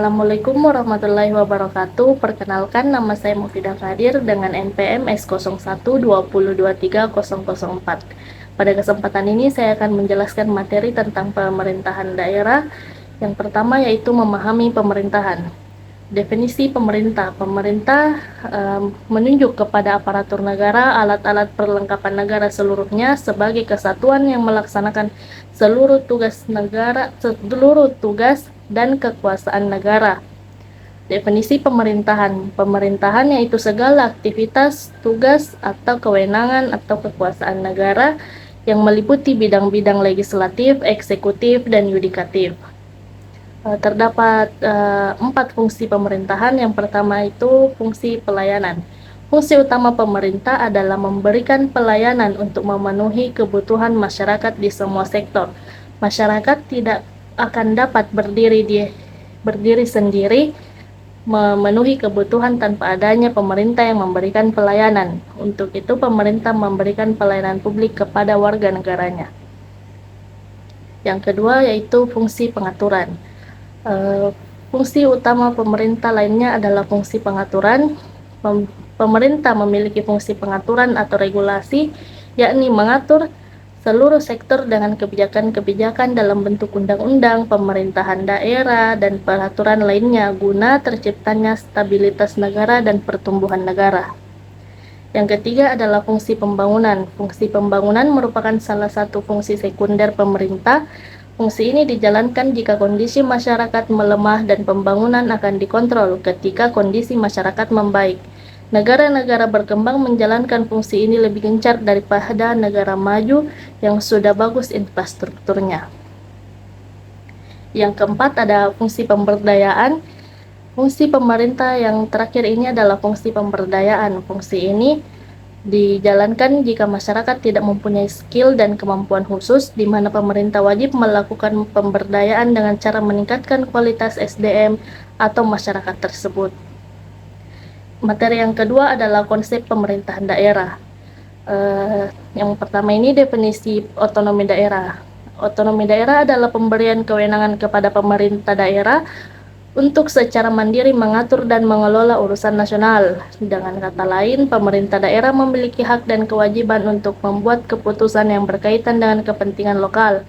Assalamualaikum warahmatullahi wabarakatuh. Perkenalkan, nama saya Mufidah Kadir dengan NPM S0120230004. Pada kesempatan ini saya akan menjelaskan materi tentang pemerintahan daerah. Yang pertama yaitu memahami pemerintahan. Definisi pemerintah. Pemerintah menunjuk kepada aparatur negara, alat-alat perlengkapan negara seluruhnya sebagai kesatuan yang melaksanakan seluruh tugas dan kekuasaan negara. Definisi pemerintahan. Pemerintahan yaitu segala aktivitas, tugas, atau kewenangan atau kekuasaan negara yang meliputi bidang-bidang legislatif, eksekutif, dan yudikatif. Terdapat 4 fungsi pemerintahan. Yang pertama itu fungsi pelayanan. Fungsi utama pemerintah adalah memberikan pelayanan untuk memenuhi kebutuhan masyarakat di semua sektor. Masyarakat tidak akan dapat berdiri sendiri memenuhi kebutuhan tanpa adanya pemerintah yang memberikan pelayanan. Untuk itu, pemerintah memberikan pelayanan publik kepada warga negaranya. Yang kedua yaitu fungsi pengaturan. Fungsi utama pemerintah lainnya adalah fungsi pengaturan. Pemerintah memiliki fungsi pengaturan atau regulasi, yakni mengatur seluruh sektor dengan kebijakan-kebijakan dalam bentuk undang-undang, pemerintahan daerah, dan peraturan lainnya guna terciptanya stabilitas negara dan pertumbuhan negara. Yang ketiga adalah fungsi pembangunan. Fungsi pembangunan merupakan salah satu fungsi sekunder pemerintah. Fungsi ini dijalankan jika kondisi masyarakat melemah dan pembangunan akan dikontrol ketika kondisi masyarakat membaik. Negara-negara berkembang menjalankan fungsi ini lebih gencar daripada negara maju yang sudah bagus infrastrukturnya. Yang keempat ada fungsi pemberdayaan. Fungsi pemerintah yang terakhir ini adalah fungsi pemberdayaan. Fungsi ini dijalankan jika masyarakat tidak mempunyai skill dan kemampuan khusus, di mana pemerintah wajib melakukan pemberdayaan dengan cara meningkatkan kualitas SDM atau masyarakat tersebut. Materi yang kedua adalah konsep pemerintahan daerah. Yang pertama ini definisi otonomi daerah. Otonomi daerah adalah pemberian kewenangan kepada pemerintah daerah untuk secara mandiri mengatur dan mengelola urusan nasional. Dengan kata lain, pemerintah daerah memiliki hak dan kewajiban untuk membuat keputusan yang berkaitan dengan kepentingan lokal.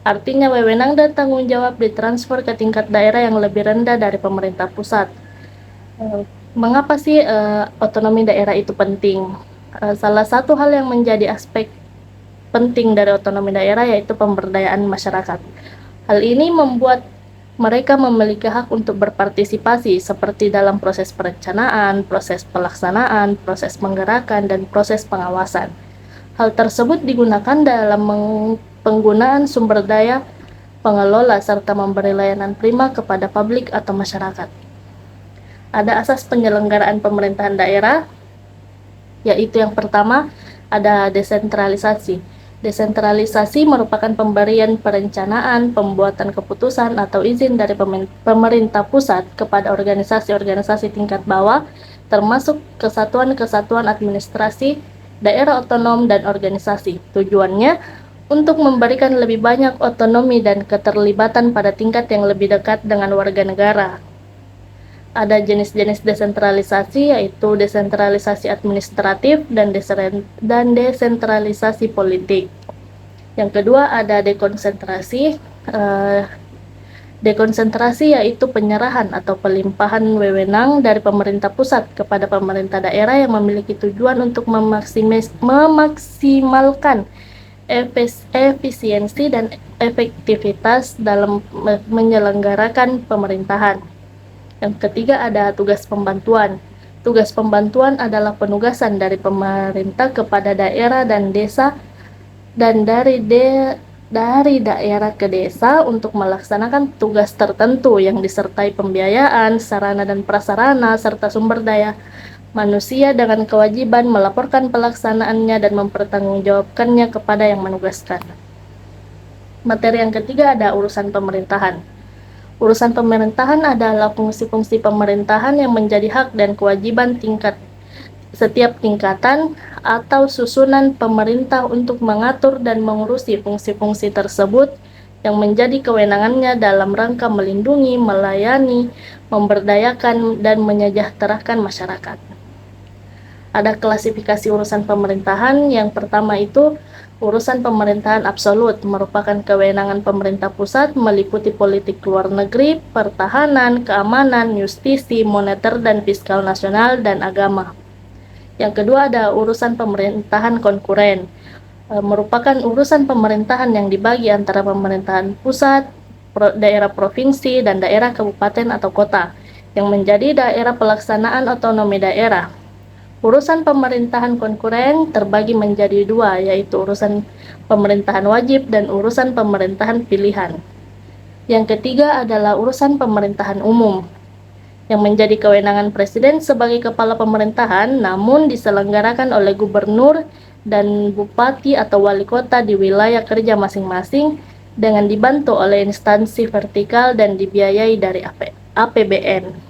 Artinya, wewenang dan tanggung jawab ditransfer ke tingkat daerah yang lebih rendah dari pemerintah pusat. Mengapa sih otonomi daerah itu penting? Salah satu hal yang menjadi aspek penting dari otonomi daerah yaitu pemberdayaan masyarakat. Hal ini membuat mereka memiliki hak untuk berpartisipasi seperti dalam proses perencanaan, proses pelaksanaan, proses penggerakan, dan proses pengawasan. Hal tersebut digunakan dalam penggunaan sumber daya pengelola serta memberi layanan prima kepada publik atau masyarakat. Ada asas penyelenggaraan pemerintahan daerah, yaitu yang pertama ada desentralisasi. Desentralisasi merupakan pemberian perencanaan, pembuatan keputusan, atau izin dari pemerintah pusat kepada organisasi-organisasi tingkat bawah, termasuk kesatuan-kesatuan administrasi, daerah otonom, dan organisasi. Tujuannya untuk memberikan lebih banyak otonomi dan keterlibatan pada tingkat yang lebih dekat dengan warga negara. Ada jenis-jenis desentralisasi, yaitu desentralisasi administratif dan desentralisasi politik. Yang kedua ada dekonsentrasi. Dekonsentrasi yaitu penyerahan atau pelimpahan wewenang dari pemerintah pusat kepada pemerintah daerah yang memiliki tujuan untuk memaksimalkan efisiensi dan efektivitas dalam menyelenggarakan pemerintahan. Yang ketiga ada tugas pembantuan. Tugas pembantuan adalah penugasan dari pemerintah kepada daerah dan desa dan dari daerah ke desa untuk melaksanakan tugas tertentu yang disertai pembiayaan, sarana dan prasarana, serta sumber daya manusia dengan kewajiban melaporkan pelaksanaannya dan mempertanggungjawabkannya kepada yang menugaskan. Materi yang ketiga ada urusan pemerintahan. Urusan pemerintahan adalah fungsi-fungsi pemerintahan yang menjadi hak dan kewajiban setiap tingkatan atau susunan pemerintah untuk mengatur dan mengurusi fungsi-fungsi tersebut yang menjadi kewenangannya dalam rangka melindungi, melayani, memberdayakan, dan menyejahterakan masyarakat. Ada klasifikasi urusan pemerintahan. Yang pertama itu urusan pemerintahan absolut, merupakan kewenangan pemerintah pusat meliputi politik luar negeri, pertahanan, keamanan, justisi, moneter dan fiskal nasional, dan agama. Yang kedua ada urusan pemerintahan konkuren, merupakan urusan pemerintahan yang dibagi antara pemerintahan pusat, daerah provinsi, dan daerah kabupaten atau kota, yang menjadi daerah pelaksanaan otonomi daerah. Urusan pemerintahan konkuren terbagi menjadi dua, yaitu urusan pemerintahan wajib dan urusan pemerintahan pilihan. Yang ketiga adalah urusan pemerintahan umum, yang menjadi kewenangan presiden sebagai kepala pemerintahan, namun diselenggarakan oleh gubernur dan bupati atau wali kota di wilayah kerja masing-masing dengan dibantu oleh instansi vertikal dan dibiayai dari APBN.